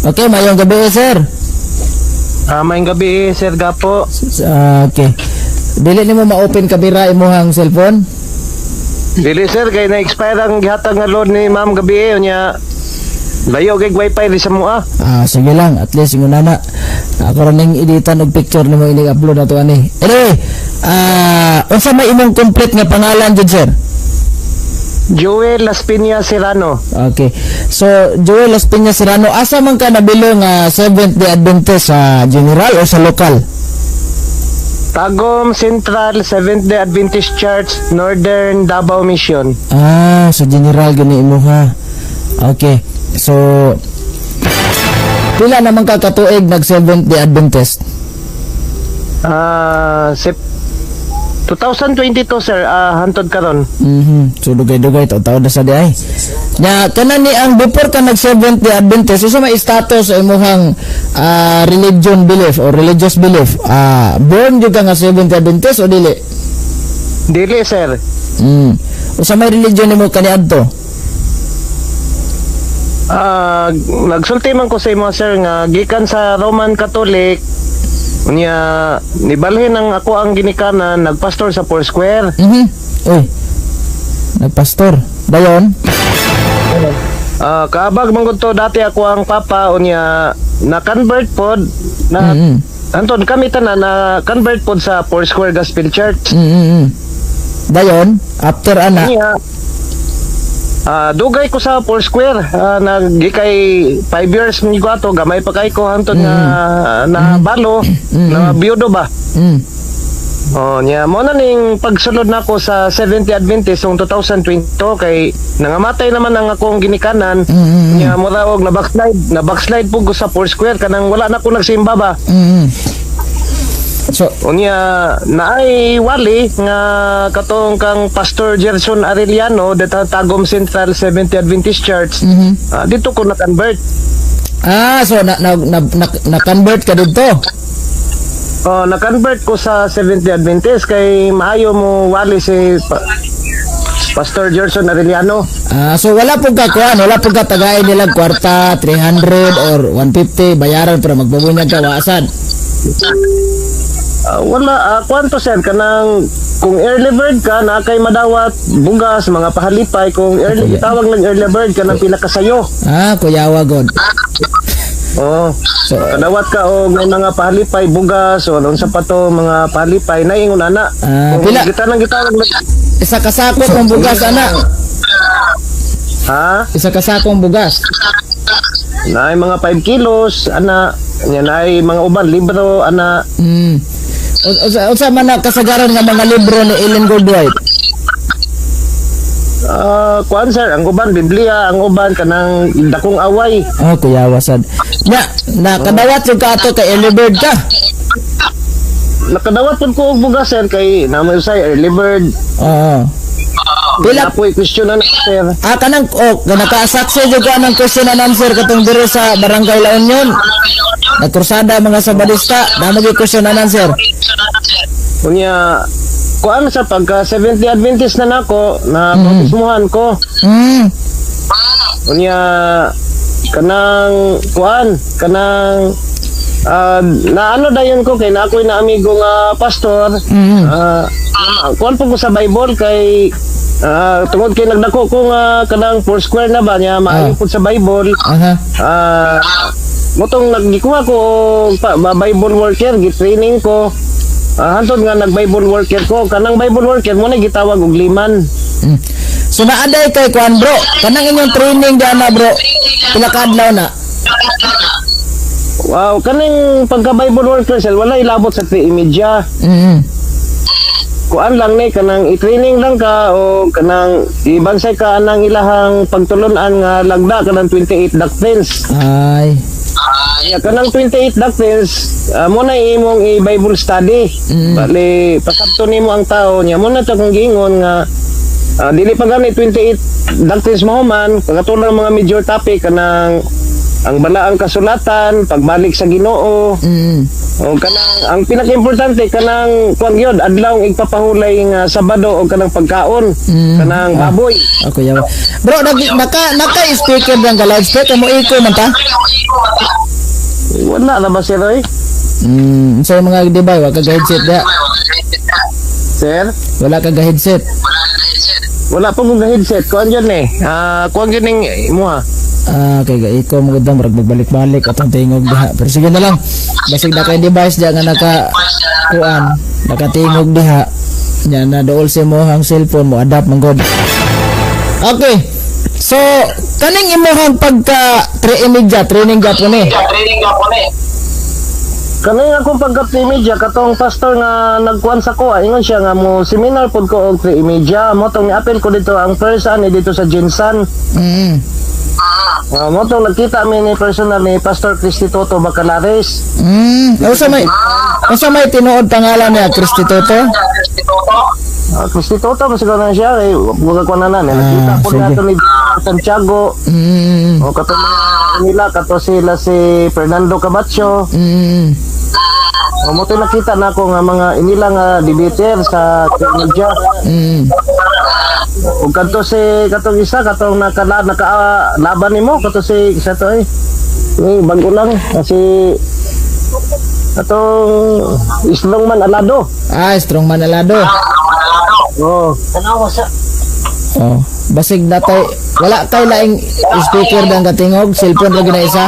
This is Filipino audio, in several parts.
Okay, mayong gabi sir. Maayong gabi, Sir Gapo. Okay. Dili nimo ma-open kabira imong cellphone? Dili, sir, kay na-expire ang gihatag nga load ni Ma'am gabi unya. Layo kay wifi di sa mua. Sige lang, at least yung nana. Ako rin yung editan og picture nimo inig upload na to ani. Anyway, unsa may imong complete nga pangalan jud sir? Joel Las Piñas Serrano. Okay. So, Joel Las Piñas Serrano, asa man ka nabilo nga Seventh-day Adventist sa general o sa lokal? Tagum Central Seventh-day Adventist Church, Northern Davao Mission. Sa general gani imo ha. Okay. So, pila naman ka katuig nag Seventh-day Adventist? 2022, sir, hantod karon. So dugay-dugay taw na sa di ay. Nya kanan ni ang before ka nag Seventh-day Adventist, usa may status sa imong religion belief or religious belief? Born jud ka nga Seventh-day Adventist o dili? Dili, sir. Usa may religion nimo kaniadto? Nagsulti man ko sa imo, sir, nga gikan sa Roman Catholic. Unya nibalhin ang ako ang ginikanan, nagpastor sa Foursquare. Uy. Nagpastor. Dayon? Kaabag man gud to dati ako ang papa unya na-convert pod na Anton kami tanan na convert pod sa Foursquare Gospel Church. Dayon, after ana. Dugay ko sa Foursquare, nagikay 5 years mi ko ato, gamay pa kay ko hantod nga na balo, na biyudo ba. Nya mo na ning pagsulod nako sa 70 Adventistong 2022 kay nangamatay naman ang akong ginikanan. Nya mo ra og na backslide pug ko sa Foursquare kanang wala na ko nagsimba ba. So unya naay wali nga katong kang Pastor Gerson Arellano deta Tagum Central 70 Adventist Church. Dito ko na-convert. So na-convert ka dito? Na-convert ko sa 70 Adventist kay maayo mo wali si Pastor Gerson Arellano. So wala pong kakuan, wala pong katagayin nilang kwarta, 300 or 150 bayaran para magbabunyag ka waasan. Wala, kwanto sir, kanang kung early bird ka, na kay madawat, bugas, mga pahalipay, kung early, itawag ng early bird ka ng pinakasayo. Kuyawa god. So, kadawat ka o may mga pahalipay, bugas, o sa pa to, mga pahalipay, naingon ana. Pila? Kita nang gitawag na. Isa kasako kong bugas, ana. Isa kasakong bugas. Naay mga 5 kilos, ana. Yan ay mga uban, libro, ana. Unsa man na kasagaran nga mga libro ni Ellen Goldwhite? Kuan sir, ang uban Biblia, ang uban kanang dakong away. Kuyawa sad. Nakadawat jud ka ato kay early bird ka. Nakadawat pud ko og bugas sir kay namoy usay early bird. Pila po question na sir. Kanang nakasaksi jud ko anang question and answer katong diri sa Barangay La Union. Nagkursada mga sabadista, damo gyud question and answer. Kunya kuan sa pagka 70 Adventist na nako na bautismuhan ko. Kunya kanang kuan kanang na ano dayon ko kay na ako'y na amigo nga pastor. Kuan po ko sa Bible kay tungod kay nagdako ko nga kanang Foursquare na ba niya maayo po sa Bible. Motong nagikuha ko Bible worker, gi-training ko. Hantod nga nag-Bible worker ko. Kanang Bible worker mo na gitawag og liman. So naaday kay kuan bro. Kanang inyong training diana bro. Pila ka adlaw na? Wow, kaning pagka Bible worker sel wala ilabot sa 3 imedya. Kuan lang ni kanang i-training lang ka o kanang ibansay ka anang ilahang pagtulunan nga lagda kanang 28 doctrines. Kanang 28 doctrines mo na imong i-Bible study. Bali pasabto nimo ang tao niya mo na ta kung giingon nga dili pa gani 28 doctrines mahuman katulad mga major topic kanang ang balaang kasulatan, pagbalik sa Ginoo. O kanang ang pinaka-importante kanang kuan gyud adlaw igpapahulay nga Sabado o kanang pagkaon, kanang baboy. Okay, yawa. Bro, naka-speaker lang ka loudspeaker mo iko man ta? Wala na ba sir oy? Sa mga dibay, wala ka headset da. Sir? Wala ka headset. Wala pa kong headset. Kuan yun eh. Kuan yun mo ha. Okay, iko mo gudang murag magbalik-balik atong tingog diha. Pero sige na lang. Basig na kay device diya nga nakatingog diha. Nya na dool si mo ang cellphone mo adapt man god. Okay. So, kaning imong pagka training gapon eh. Kanay akong pagka-media katong pastor nga nagkuan sa ko, ingon siya nga mo seminar pod ko og media. Mo tong apel ko dito ang person dito sa Jinsan. Mo tong nagkita mi ni personal ni Pastor Cristi Toto Bacalares. Usa may tinuod pangalan niya Cristi Toto? Cristi Toto masiguro na siya eh buga ko na nakita ko sige. nato ni Santiago. O katong mga nila kato sila si Fernando Cabacho. Mo to nakita na ko nga mga inila nga debater sa media. Ug kadto si katong isa katong laban nimo katong si isa to bago lang kasi katong Strongman Alado. Strongman Alado. Tanawa sa Basig na tay wala kay laing speaker dang katingog, cellphone ra gina isa.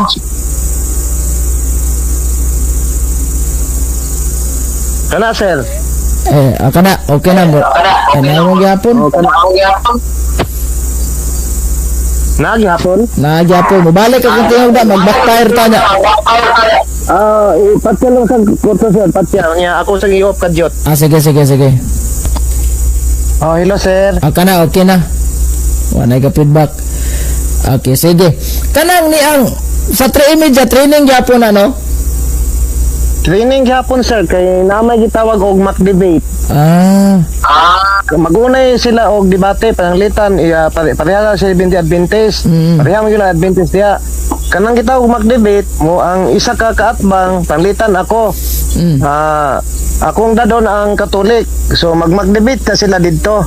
kana sir. Kana okay na mo. Kana mo gyapon. Nagyapon mo balik ka tingog da mag-backfire ta nya. Patya lang sa kurso sir, patya niya ako sa giop kadyot. Sige. Hello sir. Kana okay na. Wala ka feedback. Okay, sige. Kanang ni ang sa training gyapon ano? Training gyapon sir kay namay gitawag og mock debate. Magunay sila og debate pananglitan pareha sa Adventist. Pareha mo gyud Adventist diha. Kanang gitawag mock debate mo ang isa ka kaatbang panglitan ako. Akong dadon ang Katolik. So mag-mock debate ka sila didto.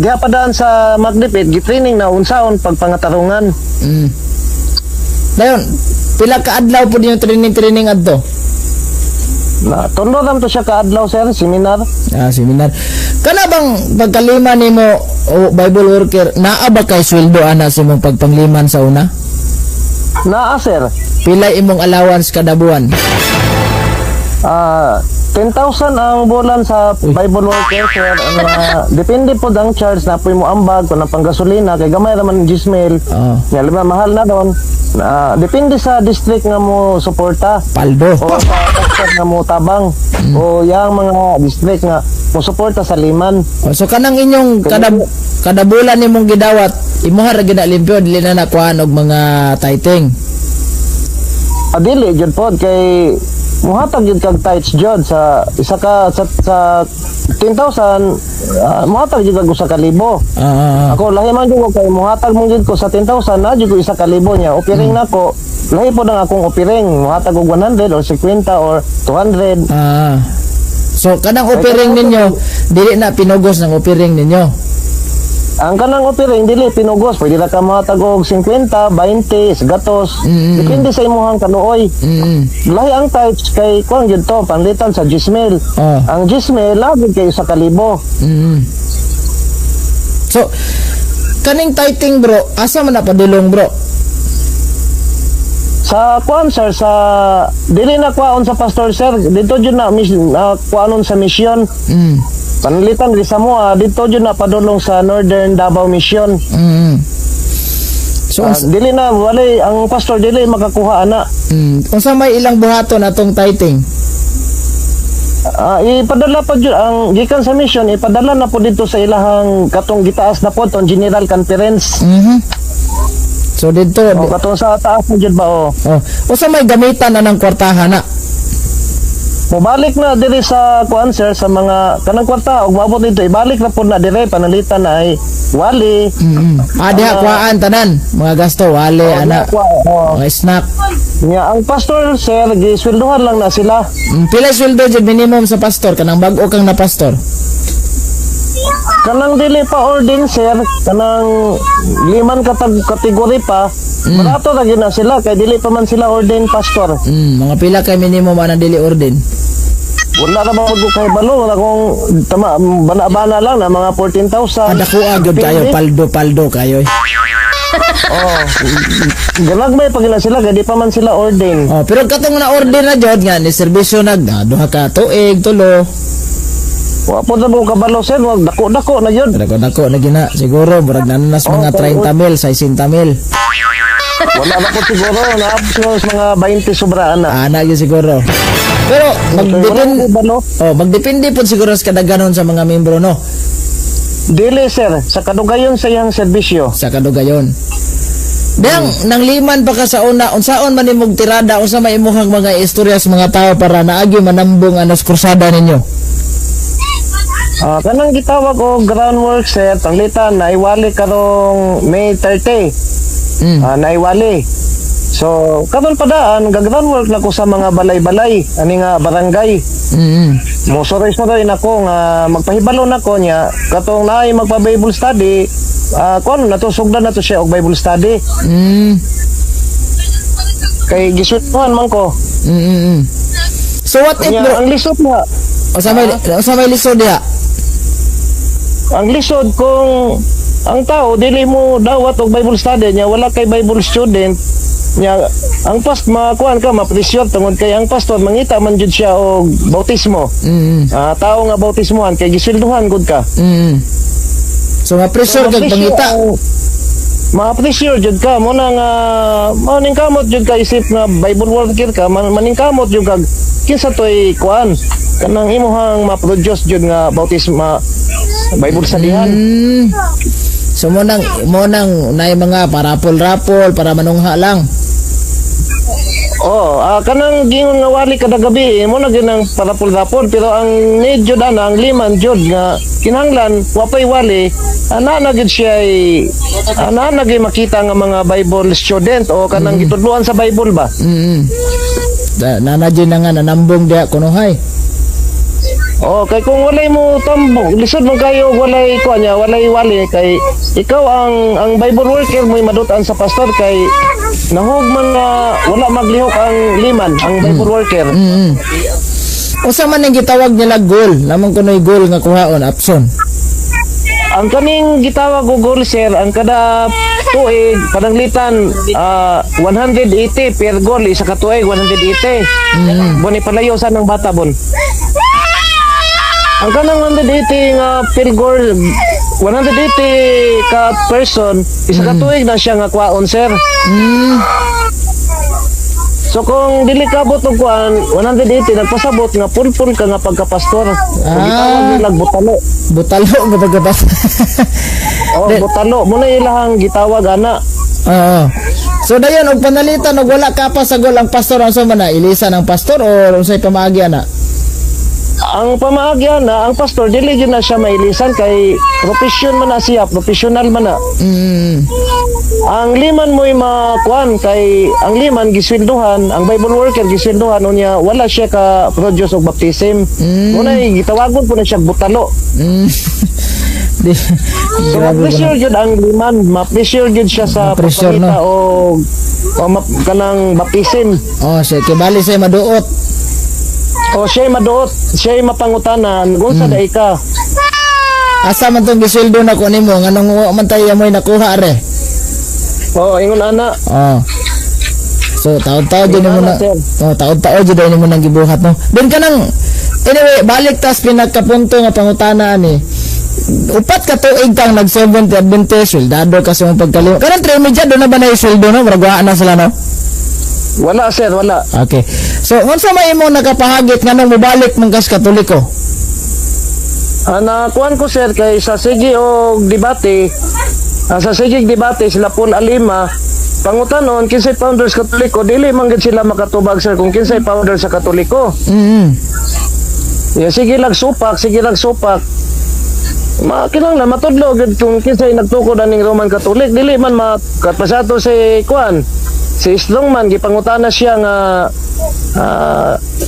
Diha pa daan sa mock debate gitraining na unsaon pagpangatarungan. Dayon, pila ka adlaw po yung training adto? Tondo ram to siya ka adlaw sir, seminar. Seminar. Kana bang pagkalima nimo o Bible worker, naa ba kay sweldo ana sa imong pagpangliman sa una? Naa sir. Pila imong allowance kada buwan? 10,000 ang bulan sa Bible worker sir. Depende po ang charge na po mo ambag kung ang panggasolina kay gamay raman gismail. Nga lima mahal na doon. Depende sa district nga mo suporta. Paldo. O sa taxer nga mo tabang. O yang mga district nga mo suporta sa liman. So kanang inyong kada bulan nimong gidawat, imuha ra gid limpyo dili na nakuan og mga tithing. Dili jud pod kay muhatag yun kag tights jud sa isa ka sa 10,000 muhatag jud kag 1,000. Ako lahi man jud ko kay muhatag mo jud ko sa 10,000 na jud ko 1,000 niya opiring nako lahi po nang akong opiring muhatag og 100 or 50 or 200. So kanang opiring ninyo dili na pinugos ng opiring ninyo. Ang kanang opiring dili pinugos pwede ra ka muhatag og 50, 20, gatos. Depende sa imong kanuoy. Lahi ang types kay kuan jud to panlitan sa gismail. Ang gismail labi kay 1,000. So kaning tithing bro, asa man napadulong bro? Sa kuan sir sa dili na kuan sa pastor sir dito jud na kuanon sa mission. Panlitan di sa mo dito jud na padulong sa Northern Davao Mission. So dili na wala ang pastor dili makakuha ana. Unsa may ilang buhaton atong tithing? Ipadala pa jud ang gikan sa mission ipadala na po dito sa ilahang katong gitaas na po tong General Conference. So dito katong sa taas na jud ba Unsa may gamitan na ng kwartahan na? Mubalik na diri sa kuan sir sa mga kanang kwarta ug maabot dito ibalik na pud na diri panalitan na ay wali. Diha kuhaan tanan, mga gasto wale ana. Oh, Mga snack. nya ang pastor sir gisweldohan lang na sila. Pila sweldo jud minimum sa pastor kanang bag-o kang na pastor? Kanang dili pa ordain sir, kanang liman kategory pa, barato ra gyud na sila kay dili pa man sila ordain pastor. Mga pila kay minimum ana dili ordain? Wala na ba ko kay balo, wala kong tama bana-bana lang na mga 14,000. Dako agad kayo, paldo kayo. Oh, galagmay pag ila sila kay di pa man sila ordain. Oh, pero katong na ordain na jud nga ni serbisyo duha ka tuig, tulo. Wa po na mo kabalo sir, wag dako-dako na yun. Dako na gina siguro murag nanas mga 30 mil, 60 mil. Wala na po siguro, naapos mga 20 sobra na. Ana gyud siguro. Pero magdepende po siguro sa kadaganon sa mga membro no. Dili sir, sa kadugayon sa iyang serbisyo. Sa kadugayon. Dang nang liman pa ka sa una, unsaon man imong tirada unsa may imong mga istorya sa mga tao para naagi manambong anas kursada ninyo? Kanang gitawag o groundwork sir, tanglitan na iwali karong May 30. Naiwali. So, karon padaan gag-groundwork na ko sa mga balay-balay, ani nga barangay. Mosoray-soray nako nga magpahibalo nako nya katong naay magpa-Bible study, kon natusugdan na to siya og Bible study. Kay gisutuhan man ko. So what if bro? Ang lisod na. Sa may lisod diha? Ang lisod kung ang tao dili mo dawat og Bible study nya wala kay Bible student nya ang makuan ka mapresyon tungod kay ang pastor mangita man jud siya og bautismo. Tao nga bautismohan kay gisilduhan gud ka. So ma-pressure kag pangita. Ma-pressure jud ka mo na nga maning kamot jud ka isip nga Bible worker ka maning kamot jud kag kinsa toy kuan kanang imuhang ma-produce jud nga bautismo Bible studyhan. So mo nang nay mga parapol-rapol para manungha lang. Kanang gingon nga wali kada gabi mo na ginang parapol-rapol pero ang need jud ang liman jud nga kinahanglan wapay wali ana na gid siya ana na gid makita nga mga Bible student o kanang gitudloan sa Bible ba. Nana jud nga nanambong diha kunuhay. Kay kung walay mo tambong, lisod mo kayo walay ko nya, walay wali kay ikaw ang Bible worker mo madutan sa pastor kay nahugman nga wala maglihok ang liman ang Bible worker. Usa man ang gitawag nila goal, lamang kunoy goal nga kuhaon option. Ang kaning gitawag og goal sir, ang kada tuig pananglitan 180 per goal isa ka tuig 180. Boni palayo sa nang bata bon. Ang kanang 180 nga per goal 180 ka person isa ka tuig na siya nga kwaon sir. So kung dili ka abot og kuan 180 nagpasabot nga pulpul ka nga pagkapastor. Gitawag nila butalo. Butalo nga pagkapastor. Butalo mo na ilahang gitawag ana. So dayon og panalitan og wala ka pa sa gol ang pastor unsa man na ilisan ang pastor o unsay pamaagi ana? Ang pamaagyan na ang pastor dili gyud na siya mailisan kay profession man na siya, professional man na. Ang liman mo'y makuan kay ang liman gisweldohan, ang Bible worker gisweldohan unya wala siya ka produce og baptism. Muna gitawagon po na siya butalo. So ma-pressure jud ang liman, ma-pressure jud siya sa pagpakita o kanang baptism. Siya kibali say maduot. Siya maduot, siya mapangutanan, unsa day ka? Asa man tong gisildo na ko nimo nganong man tayo mo'y nakuha re? Ingon ana. So taod-taod din mo na. Taod-taod din mo nang gibuhat no. Then kanang anyway, balik tas pinagkapunto nga pangutana ani. Upat ka tuig kang nag-70 Adventist, dado ka sa mong pagkalimo. Kanang 3 medya do na ba na isuldo no? Murag na sila no? Wala sir, wala. Okay. So, unsa may imo nakapahagit nganong mobalik mong kas Katoliko? Nakuan ko sir kay sa sige og debate, sa sige debate sila pun alima pangutanon kinsay founder sa Katoliko, dili man gid sila makatubag sir kung kinsay founder sa Katoliko. Ya sige lang supak. Kinahanglan matudlo gid kung kinsay nagtukod aning Roman Catholic, dili man makapasato si Kwan. Si Islongman gipangutana siya nga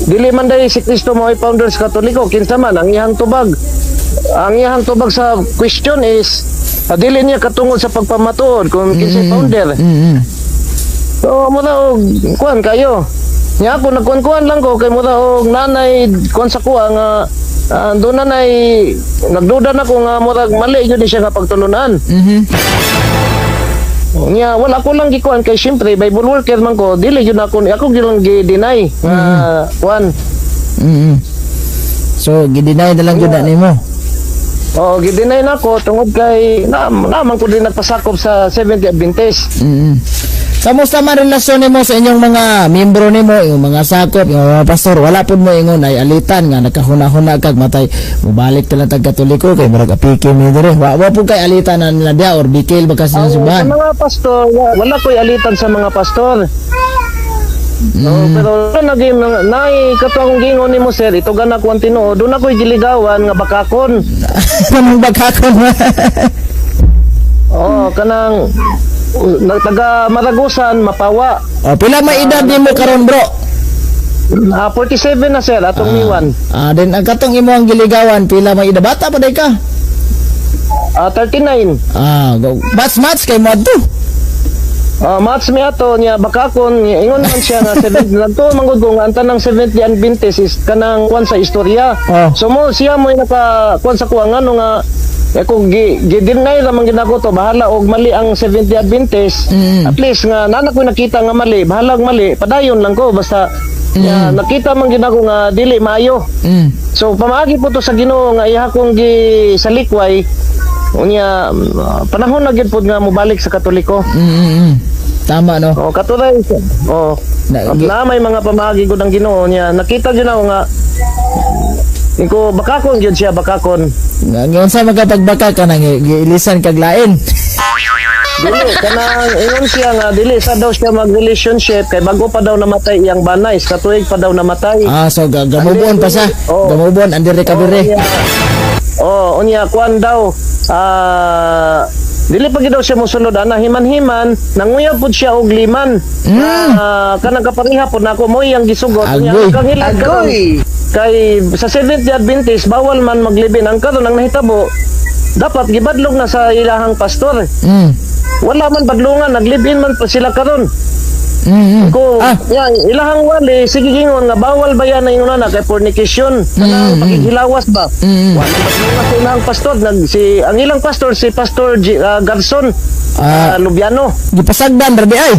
dili man dai si Kristo mao founder sa Katoliko, kinsa man ang iyang tubag. Ang iyang tubag sa question is dili niya katungod sa pagpamatuod kung kinsay founder. So muna og Kwan kayo. Nya ako nagkuan-kuan lang ko kay mura og nanay kuan sa kuha nga doon na nagduda na ko nga murag mali yun siya nga pagtulunan. Nya wala ko lang gikuan kay syempre Bible worker man ko, dili yun ako gyud gi-deny kuan. So gi-deny na lang jud na nimo. Oo, gi-deny na ko tungod kay naman ko din nagpasakop sa Seventh Day Adventist. Kamusta man relasyon nimo sa inyong mga miyembro nimo, yung mga sakop, yung mga pastor? Wala pud mo ingon ay alitan nga nakahuna-huna kag matay mubalik tala tag Katoliko kay murag apike mi dire. Wa pud kay alitan na nila dia or bikil ba kasi sa simbahan? Sa mga pastor, wala ko'y alitan sa mga pastor. Pero naging kato akong gingon nimo sir, ito gana ko ang tinuod, doon ako'y giligawan nga bakakon. Anong bakakon? Kanang taga Maragusan, Mapawa. Pila may edad nimo karon bro? 47 na sir, atong niwan. Then ang katong imo ang giligawan, pila may edad? Bata pa day ka? 39. Match kay mo adto. Match mi ato niya bakakon, ingon man siya nga 70 lanto mangud ko nga ang tanang 70 Adventist is kanang kwan sa istorya. So mo siya mo naka kwan sa kuha nga nga kung gi-deny ramang ginako to, bahala og mali ang 70 Adventist. At least nga nanak ko nakita nga mali, bahala og mali, padayon lang ko basta nakita man ginako nga dili maayo. So pamaagi po to sa Ginoo nga iha kong gisalikway unya panahon na gid pud nga mobalik sa Katoliko. Tama no. Katulad na may mga pamaagi gud ang Ginoo niya. Nakita gyud ako nga Iko bakakon gyud siya bakakon. Ngayon sa magapagbaka ka nang giilisan kag lain. Dili kanang ingon siya nga dili sa daw siya mag-relationship kay bago pa daw namatay iyang banay, katuig pa daw namatay. So gamubon pa siya. Gamubon andire kabire. Unya kuan daw dili pa gid daw siya mosulod ana himan-himan nanguyab pud siya og liman. Kanang kapareha pud nako mo iyang gisugot unya kang hilag kay sa Seventh Day Adventist bawal man maglibin ang karon ang nahitabo dapat gibadlog na sa ilahang pastor. Wala man badlungan naglibin man pa sila karon. Ilahang wali sige gingon nga bawal ba yan na ingon na kay fornication kanang paghilawas ba. Wala badlungan sa ilahang pastor ang ilang pastor si Pastor Garson Lubiano gipasagdan rabi ay.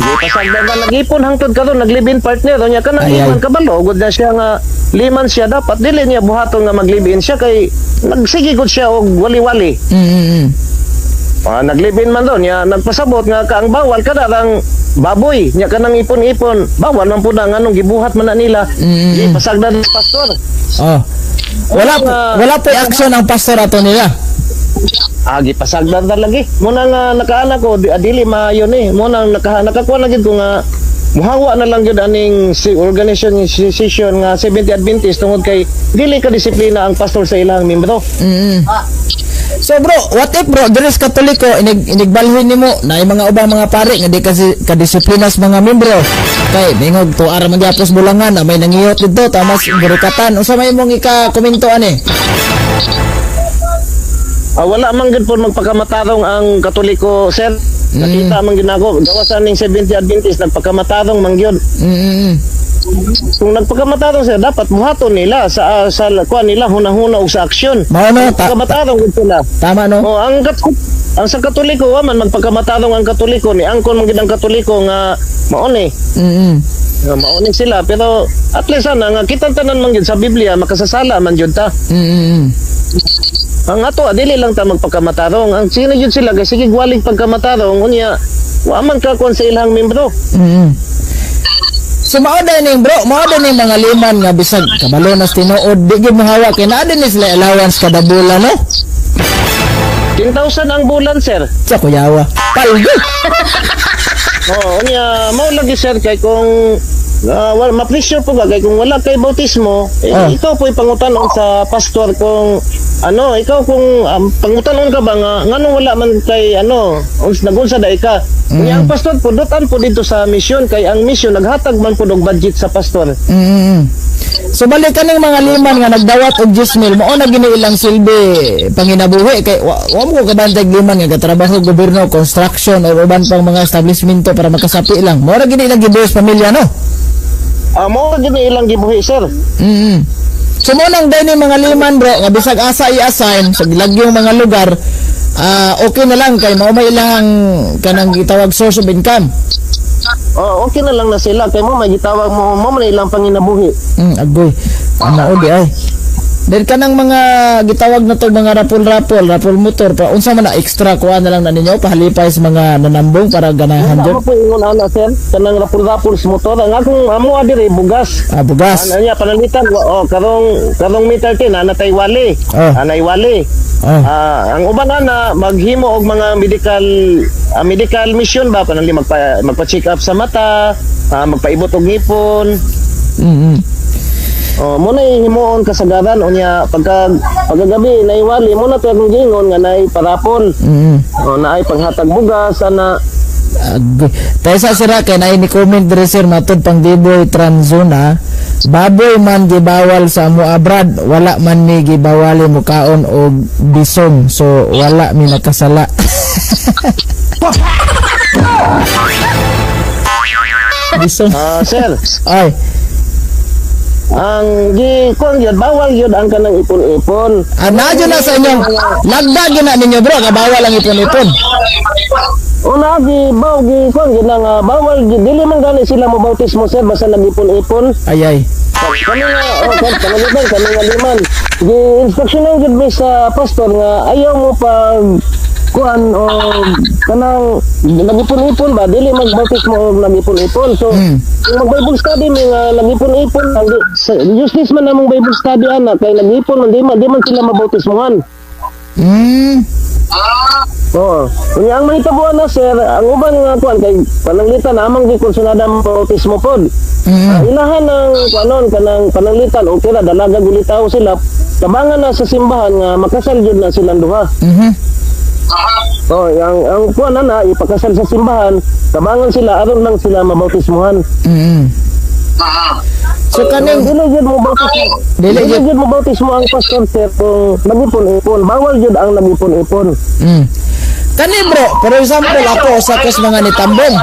Pasagdan ba nagipon hangtod karon naglibin partner nya kanang liman kabalo gud na siya nga liman siya dapat dili niya buhaton nga maglibin siya kay nagsige gud siya og wali-wali. Naglibin man doon niya nagpasabot nga kaang bawal kada lang baboy nya kanang ipon-ipon bawal man pud ang anong gibuhat man na nila. Pasagdan sa pastor. Wala po action ang pastor ato nila. Gipasagdan ta lagi. Muna nga nakaana ko dili maayo ni. Muna nakakuha na gid ko nga muhawa na lang gyud aning organization nga 70 Adventist tungod kay dili ka disiplina ang pastor sa ilang membro. So bro, what if bro, dili sa Katoliko inigbalhin nimo na mga ubang mga pare nga di kasi kadisiplinas mga membro. Kay bingog tuara man gyapos bulangan na may nangiyot didto tamas burikatan. Unsa may imong ika-komento ani? Wala man gid po magpakamatarong ang Katoliko, sir. Nakita man ginako gawasan ning 70 Adventist nagpakamatarong man gyud. Kung nagpakamatarong sir dapat buhaton nila sa kuan nila hunahuna og sa aksyon. Pagkamatarong gid sila. Tama no. Ang sa Katoliko man magpakamatarong ang Katoliko ni angkon man gid ang Katoliko nga mao ni. Mauni sila pero at least nga kitang tanan man gyud sa Biblia makasasala man gyud ta. Ang ato dili lang ta magpagkamatarong ang sino gyud sila kay sige walig pagkamatarong unya wa man ka kon sa ilang membro. So mao ning bro, mao ning mga liman nga bisag kabalo nas tinuod di gyud mahawa kay naa din sila allowance kada bulan no. 10,000 ang bulan, sir. Sa kuyawa. Palgo. Unya mao lagi sir kay kung ma-pressure po kay kung wala kay bautismo, ikaw po ipangutanon sa pastor kung ikaw kung pangutanon ka ba nga ngano wala man kay nagunsa dai ka. Unya ang pastor po dutan po dito sa mission kay ang mission naghatag man po og budget sa pastor. So balik ka ng mga liman nga nagdawat og 10,000 mao na gini ilang silbi panginabuhi kay wa mo ko kabantay liman nga katrabaho gobyerno, construction o uban pang mga establishmento para makasapi lang. Mao na gini ilang gibuhis pamilya no. Mao na gini ilang gibuhi sir. So mo nang dai ni mga liman bro nga bisag asa i-assign sa gilagyong mga lugar okay na lang kay mao may ilang kanang gitawag source of income. Okay na lang na sila kay mo may gitawag mo man ilang panginabuhi. Agoy. Ano di ay. Then kanang mga gitawag na to mga rapol motor pa unsa man na extra kuha na lang na ninyo pahalipay sa mga nanambong para ganahan jud. Ano po ingon ana sir kanang rapol sa motor ang akong amo adiri bugas. Bugas. Ano niya panalitan karong meter tin ana tay wali. Anay wali. Ang uban na maghimo og mga medical mission ba panali magpa-check up sa mata, magpaibot og ngipon. Muna himuon kasagaran unya pagkagabi naiwali muna to ang gingon nga nay parapol. Naay panghatag bugas ana. Tayo sa sira kay na ni-comment diri sir matod pang Diboy Tranzona baboy man gibawal sa amo abroad wala man ni gibawali mo kaon og bisong so wala mi nakasala. Bisong. Sir. Ay. Ang gikon yun, bawal yun ang kanang ipon-ipon. Nadyo na sa inyong lagdag yun na ninyo bro, kabawal ang ipon-ipon. Una gikon yun ang bawal, dili man gani sila mabautismo sir, basta nag-ipon-ipon. Ayay. Kami nga liman. Gi-instructionan yun sa pastor nga ayaw mo pag kuan o kanang nagipon-ipon ba dili magbautismo og nagipon-ipon so kung mag-Bible study mi nga nagipon-ipon justice man namong Bible study ana kay nagipon man di man sila mabautismohan. Kunya ang mahitabuan na sir ang uban nga kuan kay pananglitan amang di konsunada bautismo pod. Ilahan ng kanon kanang pananglitan okay ra dalaga gulitaw sila tabangan na sa simbahan nga makasal jud na silang duha. Ang kuan na ipakasal sa simbahan, tabangan sila aron lang sila mabautismuhan. So kaning dili jud mo bautismo ang pastor sir kung nagipon-ipon, bawal jud ang nagipon-ipon. Kani bro, for example ako sa kes mga nitambong.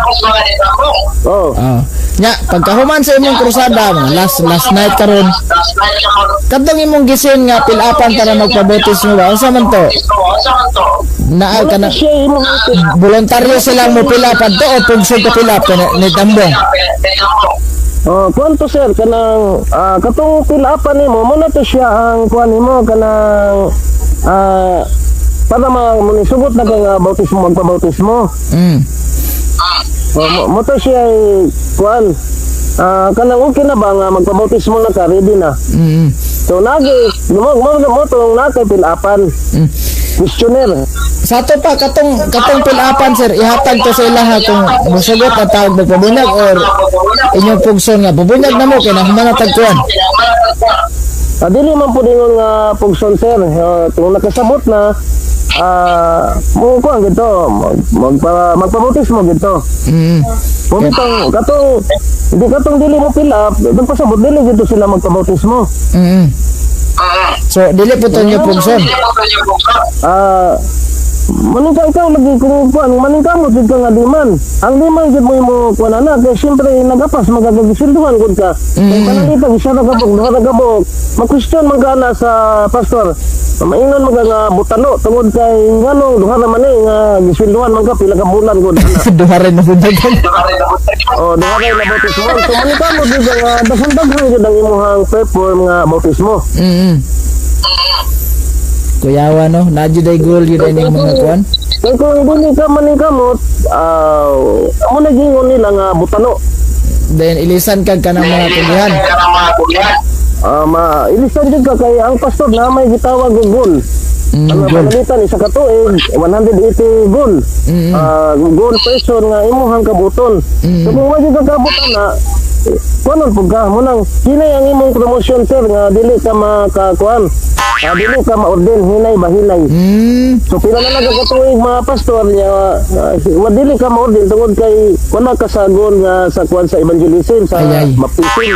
Nya pagkahuman sa imong krusada mga last night karon. Kadtong imong gising nga pilapan para magpabautismo ba? Unsa man to? Naa ka na voluntaryo silang mo pila padto o pugsog ka pila ni tambong. Kuan to sir kanang katong pilapan nimo mo na to siya ang kuan nimo kanang para manisugot na kang bautismo magpabautismo. Mo to siya kuan kanang okay na ba nga magpabautismo na ka ready na. So mo to nakay pilapan. Questionnaire. Sa to pa katong pilapan sir ihatag to sa ilaha kung musugot at tawag magpabunyag or inyong pugson nga pabunyag na mo kay nahuman na tagkuan. Dili man po dingon nga pugson sir kung nakasabot na mo ko ang gito magpabautismo gito. Katong dili mo pila nagpasabot dili gito sila magpabautismo. So dili po to nyo pugson. Maningka ikaw lagi kung kuan maningkamot jud ka nga liman. Ang liman jud mo kuan ana kay syempre nagapas magagagisilduhan gud ka. Kay panalita isa ra gabog duha ra gabog. Mag-question man kana sa pastor. Maingon man nga butano tungod kay nganong duha ra man nga gisilduhan man ka pila ka bulan gud ana. Duha ra na gud. Duha ra na bautismo. So maningkamot jud nga daghang jud ang imong paper nga bautismo. Kuyawa no, nadyo day goal yun ay mga kuan. Kaya kung dili ka maningkamot, amo na gingon nila nga butano. Then ilisan kag kanang mga kugihan. Ilisan jud ka kay ang pastor na may gitawag og goal. Ang goal. pangalitan isa ka tuig 180 goal. Goal person nga imuhang kabuton. So kung wala ka kabuton na kuno pud ka mo nang hinay ang imong promotion sir nga dili ka makakuan. Dili ka ma-order hinay ba hinay. So pila na nagkatuig mga pastor niya dili ka ma-order tungod kay wala ka sa goal nga sa kuan sa evangelism sa Ay. baptism.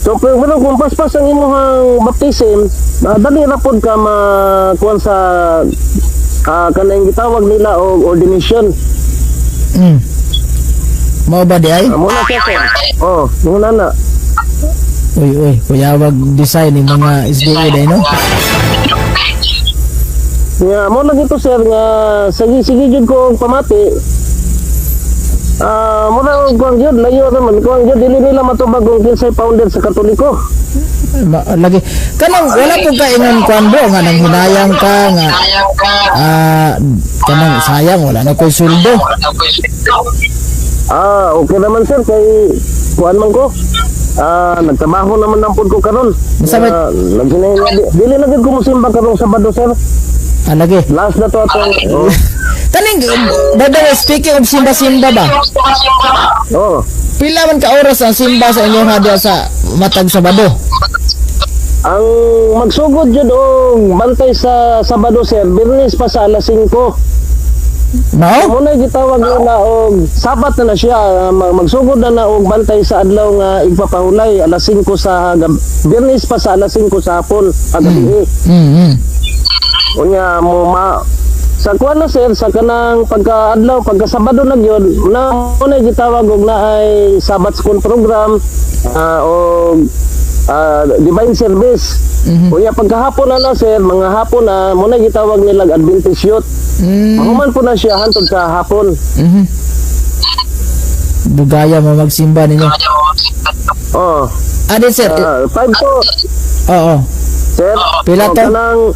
So pero kung paspas ang imong baptism, dali ra pod ka makuan sa kanang gitawag nila og ordination. Mao ba di ay? Muna siya sir. Muna na. Uy, kuyawag design ni mga SDA day no? Nga mo na gito sir nga sige jud ko og pamati. Muna kuan jud layo naman kuan jud dili nila matubag kung kinsay founder sa Katoliko. Lagi kanang wala po ka ingon kuan bro nga nang hinayang ka nga kanang sayang wala na koy suldo. Okay naman sir kay kuan man ko. Nagtrabaho naman lang pud ko karon. Dili na gid ko mosimba karong Sabado sir. Lagi. Last na to atong Kaning by speaking of simba ba? Pila man ka oras ang simba sa inyong hadya sa matag Sabado? Ang magsugod jud og bantay sa Sabado sir, Biyernes pa sa alas 5. Mao? Muna gitawag nila og Sabat na siya, magsugod na og bantay sa adlaw nga igpapahulay alas 5 sa Biyernes pa sa alas 5 sa hapon agabi. Unya mo sa kuan na sir sa kanang pagka-adlaw pagka Sabado na gyud na muna gitawag og naay Sabbath school program o divine service. Unya pagkahapon na sir mga hapon na muna gitawag nila Adventist youth. Mahuman po na siya hantod sa hapon. Dugaya mo magsimba ninyo. Adin sir. 5 to. Sir. Pila to? Kanang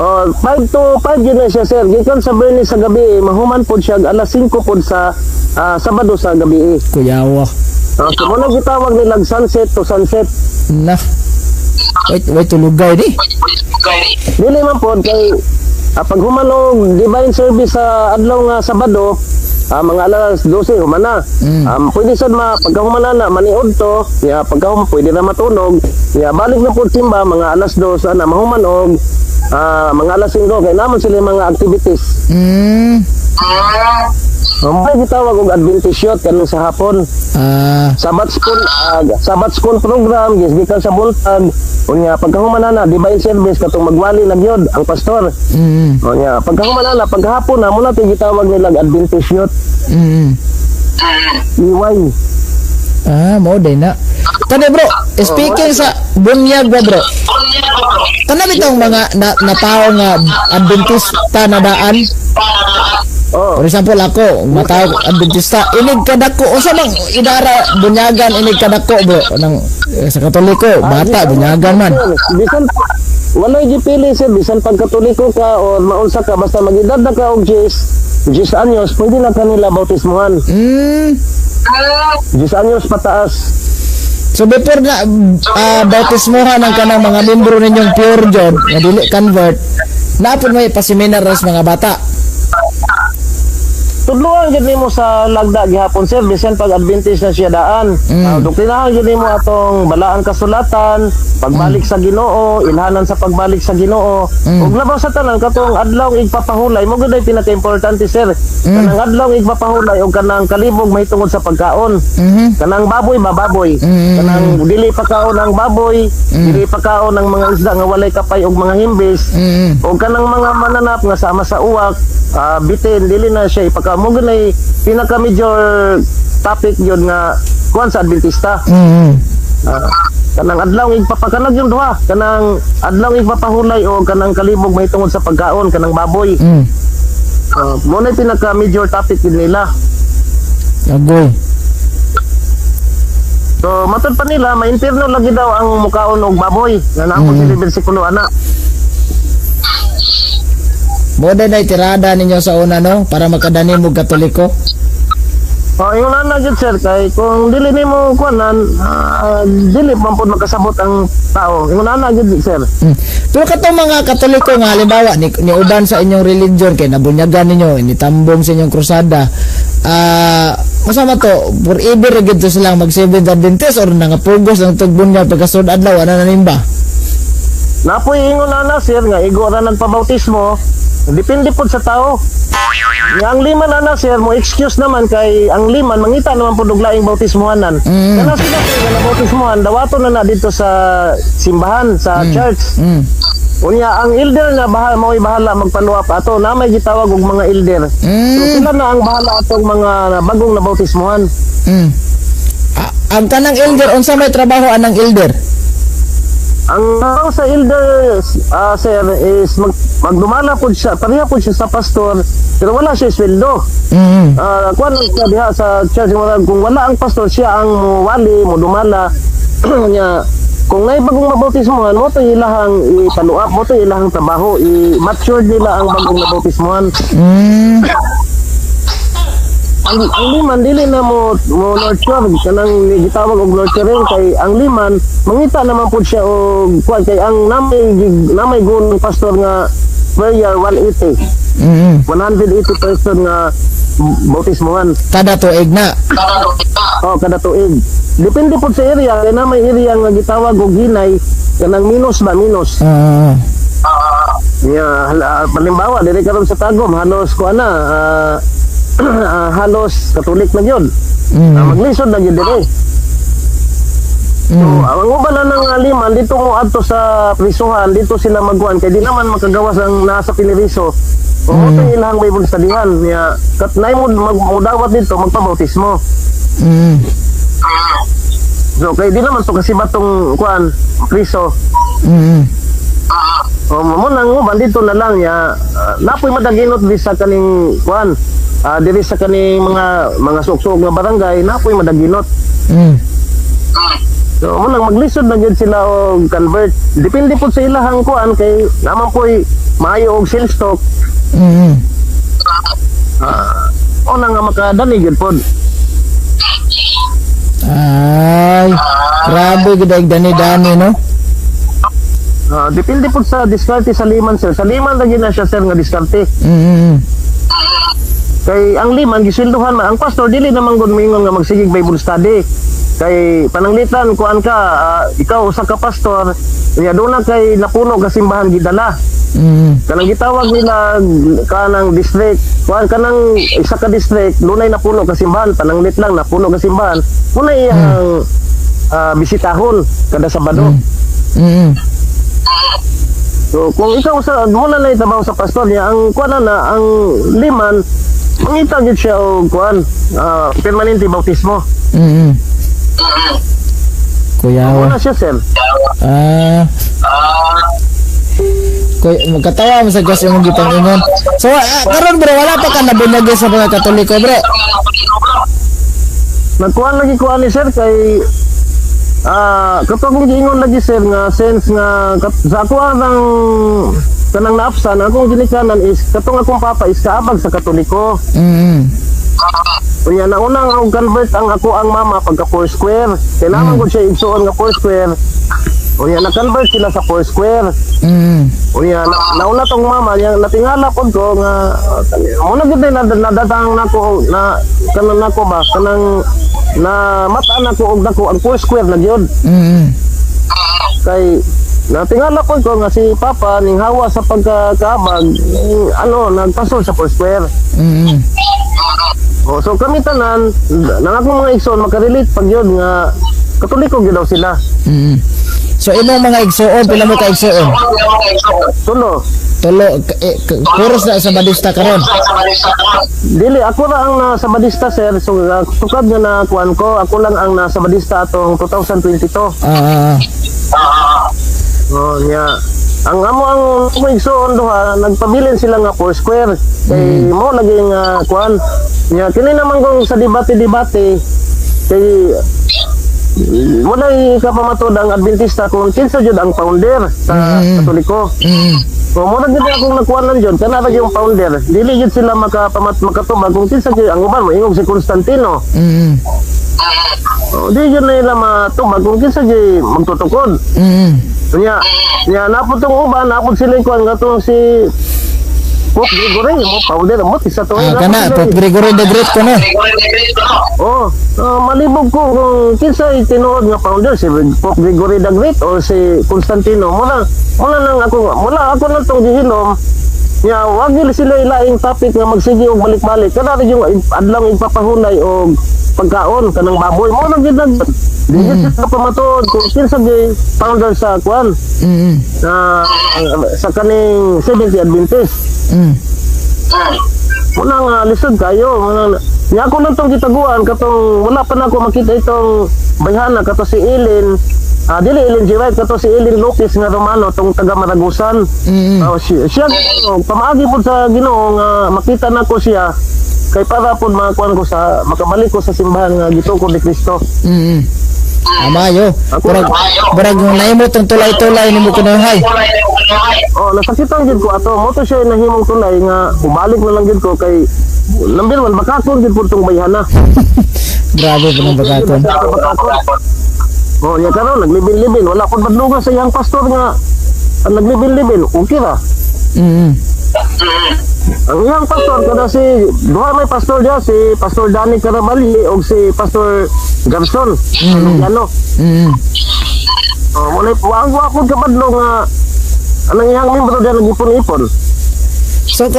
5 to 5 yun na siya sir. Gikan sa Biyernes sa gabi, mahuman po siya alas 5 po sa Sabado sa gabi. Kuyawa. So muna gitawag nilang sunset to sunset. Na. Wait tulugay di. Dili man po kay pag humanog divine service sa adlaw nga Sabado, mga alas 12 humana. Pwede sad pagka humana na maniod to, ya pagka pwede na matulog, ya balik na po simba mga alas 2 na mahuman og mga alas 5 kay naman sila mga activities. May gitawag og Adventist youth kanang sa hapon. Sabbath school program gikan sa buntag. Unya pagkahumana na divine service katong magwali na gyud ang pastor. Unya pagkahumana na paghapon na muna tay gitawag nila Adventist youth. Iway. Mo din na. Tani bro, speaking sa bunyag ba bro? Kana bitong mga na tao nga Adventista na daan? For example ako, matawag Adventista, inig kadako, o sa bang idara bunyagan, inig kadako bro, sa Katoliko, bata, bunyagan man. Bisan, walay gipili sir, bisan pag Katoliko ka o maunsa ka, basta mag-edad na ka og 10 anyos, pwede na kanila bautismuhan. 10 anyos pataas. So before na bautismuhan ang kanang mga membro ninyong pure John, nga dili convert, napon may paseminar sa mga bata. Tudloan gid nimo sa lagda gihapon sir bisan pag Adventist na siya daan. Doktrinahan gid nimo atong balaan kasulatan, pagbalik sa Ginoo, ilhanan sa pagbalik sa Ginoo. Ug labaw sa tanan katong adlaw igpapahulay mo gud ay pinaka-importante sir. Kanang adlaw igpapahulay og kanang kalibog mahitungod sa pagkaon. Kanang baboy baboy. Kanang dili pa kaon ang baboy, dili pa kaon ang mga isda nga walay kapay og mga himbis. Og kanang mga mananap nga sama sa uwak, bitin dili na siya ipaka mo gunay pinaka major topic yun nga kuan sa Adventista. Kanang adlaw igpapakanag yung duha, kanang adlaw igpapahulay o kanang kalibog mahitungod sa pagkaon kanang baboy. Mo na pinaka major topic yun nila. Agoy. So matod pa nila ma-interno lagi daw ang mukaon og baboy nga naamo sa bersikulo ana. Moda na tirada ninyo sa una no para makadani mo Katoliko. Yung nana jud sir kay kung dili nimo kuanan, dili man pud makasabot ang tao. Yung nana jud sir. Pero katong mga Katoliko nga halimbawa ni uban sa inyong religion kay nabunyagan ninyo initambong sa inyong krusada, masama to forever gid to silang mag Seventh Adventist or nangapugos ang tugbunyag pagkasunod adlaw ana nanimba. Napoy ingon nana sir nga igo ra nagpabautismo, depende pud sa tao. Nga ang lima na sir mo excuse naman kay ang liman mangita naman pud og laing bautismohanan. Kana sila sir na bautismohan dawato na dito sa simbahan sa church. Unya ang elder nga mao'y bahala magpaluap ato na may gitawag og mga elder. So sila na ang bahala atong mga bagong nabautismohan. Ang tanang elder unsa may trabaho anang elder? Ang trabaho sa elder sir is magdumala po siya, pareha po siya sa pastor, pero wala siya sweldo. Kuan siya diha sa church, kung wala ang pastor, siya ang wali, mo dumala. Nya, kung may bagong mabautismohan, mo to ilahang ipaluap, mo to ilahang trabaho, i-mature nila ang bagong mabautismohan. Ang liman dili na mo nurture kanang gitawag og nurturing kay ang liman mangita naman pud siya og kuan kay ang namay gun pastor nga prayer 180 person nga bautismohan Kada tuig na. kada tuig depende pud sa area kay namay area nga gitawag og hinay kanang minus palimbawa diri karon sa Tagum halos kuan na halos Katolik na yun. Maglisod na yun dire. So, ang uban na ng liman, dito mo adto sa prisuhan, dito sila magkuhan, kaya di naman makagawas ang nasa piniriso. Kung ito ilahang Bible studyhan, kat na mo magdawat dito, magpabautismo. So, kaya di naman to kasi batong kuhan, priso. Muna ng uban, dito na lang, napoy madaginot di sa kaning kuhan, diri sa kaning mga suksok nga barangay napoy madaginot. So munang maglisod na gyud sila og convert. Depende pud sa ilahang kuan kay naman po'y maayo og sales stock. Una nga makadani gyud pod. Ay, grabe gid ang dani-dani no. Depende pud sa diskarte sa liman sir. Sa liman ra gyud na siya sir nga diskarte. Kay ang liman gisilduhan man ang pastor dili naman gud mingon nga magsigig Bible study kay pananglitan kuan ka ikaw usa ka pastor nya duna kay napuno ka simbahan gidala kanang gitawag nila kanang district kuan kanang isa ka district dunay napuno ka simbahan pananglit lang napuno ka simbahan muna iyang bisitahon kada Sabado. So kung ikaw sa muna na itrabaho sa pastor niya ang kuan na ang liman mangita gyud siya og kuan permanente bautismo. Kuyawa. Ano siya sir? Magkatawa mo sa gas yung gipangingon. So karon bro wala pa ka nabunyag sa mga Katoliko bro. Nagkuan lagi kuan ni sir kay katong giingon lagi sir nga sense nga sa ako ang kanang naapsan akong ginikanan is katong akong papa is kaabag sa Katoliko. Unya na unang ang convert ang ako ang mama pagka Foursquare. Kailangan ko siya igsuon nga Foursquare. Unya na convert sila sa Foursquare. Unya nauna tong mama yang natingala pod ko nga muna gid na nadatang nako na kanang nako ba kanang na mataan ako og dako ang Foursquare na gyud. Kay natingala po ko nga si Papa ning hawa sa pagkakaabag nagpasol sa Foursquare. So kami tanan nang akong mga igsoon makarelate pag yun nga Katoliko gyud daw sila. So imong mga igsoon pila mo ka igsoon? Tulo puros na sa Badista karon. Dili ako ra ang nasa Badista sir. So tukad nga na kuan ko ako lang ang nasa Badista atong 2022. Ang amo ang igsoon duha nagpabilin sila nga Foursquare kay mo lagi nga kuan nya kini naman kung sa debate kay wala ka pamatod ang Adventista kung kinsa jud ang founder sa Katoliko. O mo na gid akong nakuha lang jud kana ra yung founder. Dili gid sila makatubag kung kinsa gyud ang uban mo ingog si Constantino. O di gyud nila matubag kung kinsa gyud magtutukod. Nya naputong uban napud sila kuan gatong si Pope Gregory mo founder mo isa to. Kana Pope Gregory the Great ko na. Malibog ko kung kinsa tinuod nga founder si Pope Gregory the Great o si Constantino. Mula ako nang tong gihilom nya wag nila sila ilaing topic nga magsige og balik-balik kana yung adlaw igpapahulay og pagkaon kanang baboy mo nang gid digit sa pamatod kung kinsa gyud founder sa kwan sa kaning Seventh-day Adventist. Muna nga lisod kayo nya ako lang tong gitaguan katong wala pa na ako makita itong bayhana kato si Ellen dili Ellen G. White kato si Ellen Lopez nga Romano tong taga Maragusan. Siya pamaagi po sa Ginoo nga makita nako siya kay para po makakuan ko sa makabalik ko sa simbahan nga gitukod ni Kristo. Amayo. Barag nahimo tong tulay-tulay nimo kunahay. Nasakitan gid ko ato mo to siya nahimong tulay nga ubalik na lang gid ko kay number 1 bakakon gid po tong bayhana. Grabe po ng bakakon. Ya karon naglibin-libin wala ko badlugan sa iyang pastor nga ang naglibin-libin okay ra. Ang iyang pastor kada si duha may pastor dia si Pastor Danny Carabali o si Pastor Garson. Ano? Wala wag ko kabadlo nga anang iyang membro dia nagipon-ipon. So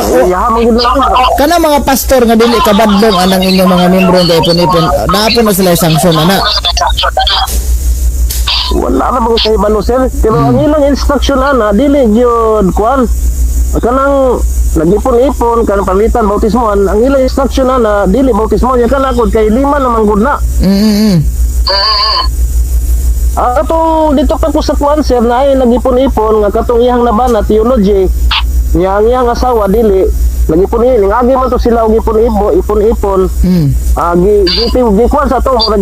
kana mga pastor nga dili kabadlong anang inyong mga membro nga ipon-ipon naapon na sila sanction ana. Wala na mga kahibalo sir pero ang ilang instruction ana dili gyud kuan kanang nagipon-ipon kanang palitan bautismoan ang ilang instruction ana dili bautismo nya kanakod kay lima naman gud na. Atong dito pa ko sa kuan sir na ay nagipon-ipon nga katong iyang nabana theology nya ang iyang asawa dili nagipon-ipon ngagi man to sila og ipon-ipon gikuan sa to mura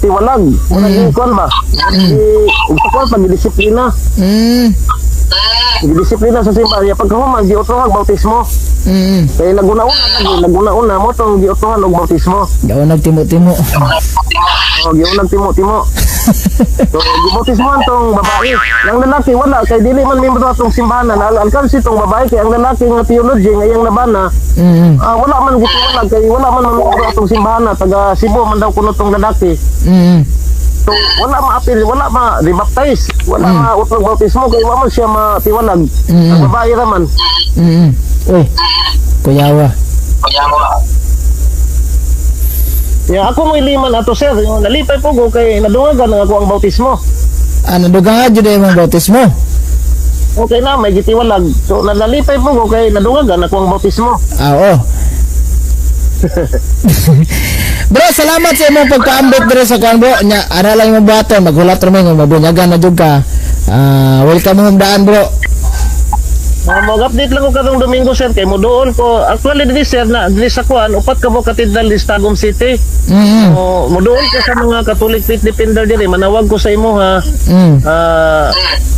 tiwalag mura gikuan ba ug pag disiplina disiplina sa simbahan ya pagkahuman giutohan bautismo kay naguna-una mo tong giutohan og bautismo daw nagtimo-timo timo so gibautismo tong babae ang lalaki wala kay dili man membro atong simbahan alkalsi tong babae kay ang lalaki nga theology nga iyang nabana wala man gituwalag kay wala man membro atong simbahan taga Cebu man daw kuno tong lalaki. So wala ma-apil, wala ma-rebaptize, wala ma-utog bautismo kay wala man siya matiwalag. Ang babae raman. Uy, kuyawa. Ya ako mo iliman ato sir, nalipay po ko kay nadungagan nga ako ang bautismo. Nadungagan jud imong bautismo. Okay na may gitiwalag. So nalipay po ko kay nadungagan ako ang bautismo. Oo. Bro, salamat sa imong pagka-ambit dire sa kan bro. Nya ara lang imong buhaton, maghulat ra mo mabunyagan na jud ka. Welcome home daan bro. Mag-update lang ko karong Domingo sir kay mo doon ko actually diri sir na diri sa kuan upat ka mo katedral di Tagum City. Mo doon ko sa mga Catholic faith defender diri manawag ko sa imo ha.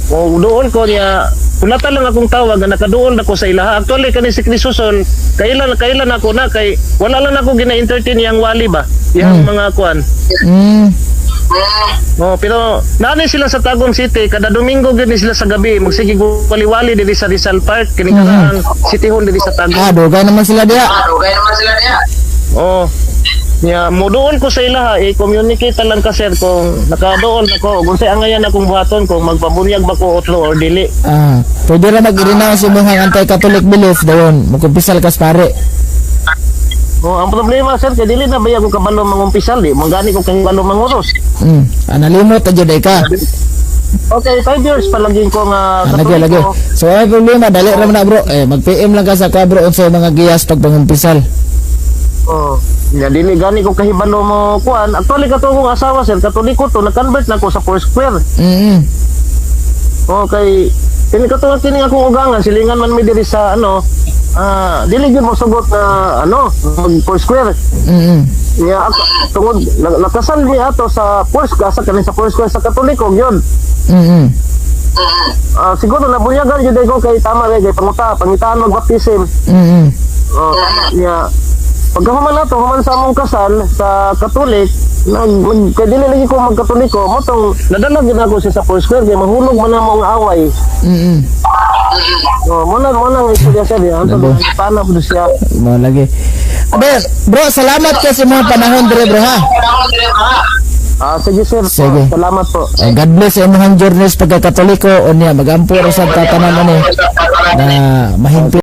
Doon ko niya ulatan lang akong tawag nga nakaduol ako sa ilaha. Actually kani si Crisosol kailan ako na kay wala lang ako gina-entertain yang wali ba yang mga kuan. Pero nani sila sa Tagum City kada Domingo gid sila sa gabi magsige wali-wali diri sa Rizal Park kini karang City Hall diri sa Tagum. Dugay naman sila diha. Mo doon ko sa ilaha i-communicate lang ka sir kung nakadoon ako kung say angayan akong buhaton kung magpabunyag ba ko otro or dili. Pwede ra mag-renounce sa mga anti-Catholic belief dayon magkumpisal kas pare. Ang problema sir kay dili na ba ako kabalo mangumpisal di mangani ko kay kabalo manguros. Nalimot ta jud ka. Okay, 5 years palaging ko nga lagi. So ay problema dali ra man na bro. Mag-PM lang ka sa kabro unsa mga giyas pag pangumpisal. Ya dili gani ko kahibalo mo kuan. Actually kato kong asawa sir, Katoliko to, na-convert na ko sa Foursquare. Okay. Kini akong ugangan silingan man mi diri sa dili gyud mo sugot na Foursquare. Ya ako tungod nakasal mi ato sa Foursquare sa kanin sa Foursquare sa Katoliko gyud. Siguro nabunyagan jud ko kay tama kay pangitaan magbaptism. Tama niya. Pagkahuman nato, human sa among kasal sa Katolik, kay dili lagi ko magkatoliko, mo tong nadalag gid ako sa Foursquare kay mahulog man ang mga away. Muna ang istorya siya diyan. Paano po siya? Mo lagi. Abe, bro, salamat kasi mga panahon dire, bro, ha. Sige sir. Sige. Salamat po. God bless sa imong journeys pagkakatoliko o niya magampo ra sa tatanan ani na mahimpit